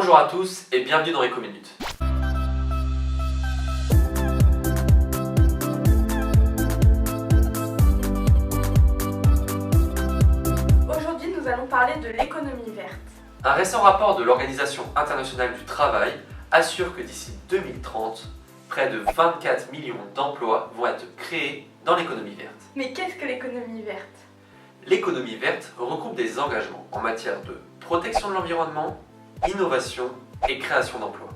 Bonjour à tous et bienvenue dans Éco-Minutes. Aujourd'hui, nous allons parler de l'économie verte. Un récent rapport de l'Organisation internationale du travail assure que d'ici 2030, près de 24 millions d'emplois vont être créés dans l'économie verte. Mais qu'est-ce que l'économie verte? L'économie verte regroupe des engagements en matière de protection de l'environnement, innovation et création d'emplois.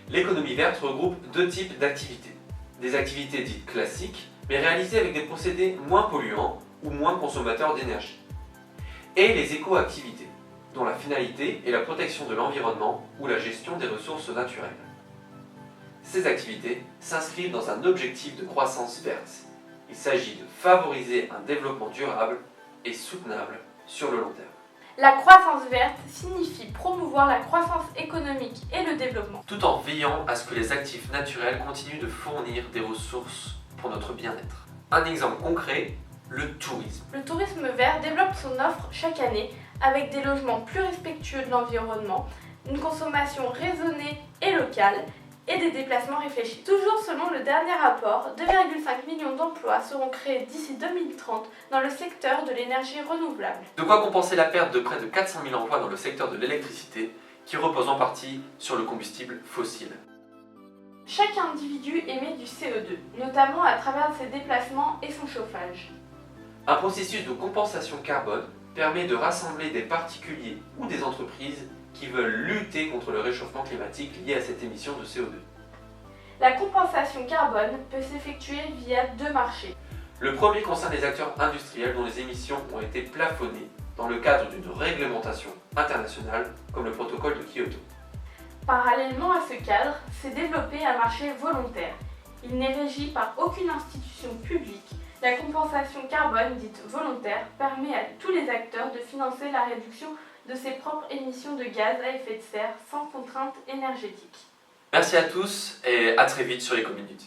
L'économie verte regroupe deux types d'activités. Des activités dites classiques, mais réalisées avec des procédés moins polluants ou moins consommateurs d'énergie. Et les éco-activités, dont la finalité est la protection de l'environnement ou la gestion des ressources naturelles. Ces activités s'inscrivent dans un objectif de croissance verte. Il s'agit de favoriser un développement durable et soutenable sur le long terme. La croissance verte signifie promouvoir la croissance économique et le développement. Tout en veillant à ce que les actifs naturels continuent de fournir des ressources pour notre bien-être. Un exemple concret, le tourisme. Le tourisme vert développe son offre chaque année avec des logements plus respectueux de l'environnement, une consommation raisonnée et locale et des déplacements réfléchis. Toujours selon le dernier rapport, 2,5 millions d'emplois seront créés d'ici 2030 dans le secteur de l'énergie renouvelable. De quoi compenser la perte de près de 400 000 emplois dans le secteur de l'électricité qui repose en partie sur le combustible fossile. Chaque individu émet du CO2, notamment à travers ses déplacements et son chauffage. Un processus de compensation carbone permet de rassembler des particuliers ou des entreprises qui veulent lutter contre le réchauffement climatique lié à cette émission de CO2. La compensation carbone peut s'effectuer via deux marchés. Le premier concerne les acteurs industriels dont les émissions ont été plafonnées dans le cadre d'une réglementation internationale comme le protocole de Kyoto. Parallèlement à ce cadre, s'est développé un marché volontaire. Il n'est régi par aucune institution publique. La compensation carbone dite volontaire permet à tous les acteurs de financer la réduction de ses propres émissions de gaz à effet de serre sans contrainte énergétique. Merci à tous et à très vite sur Éco-Minutes.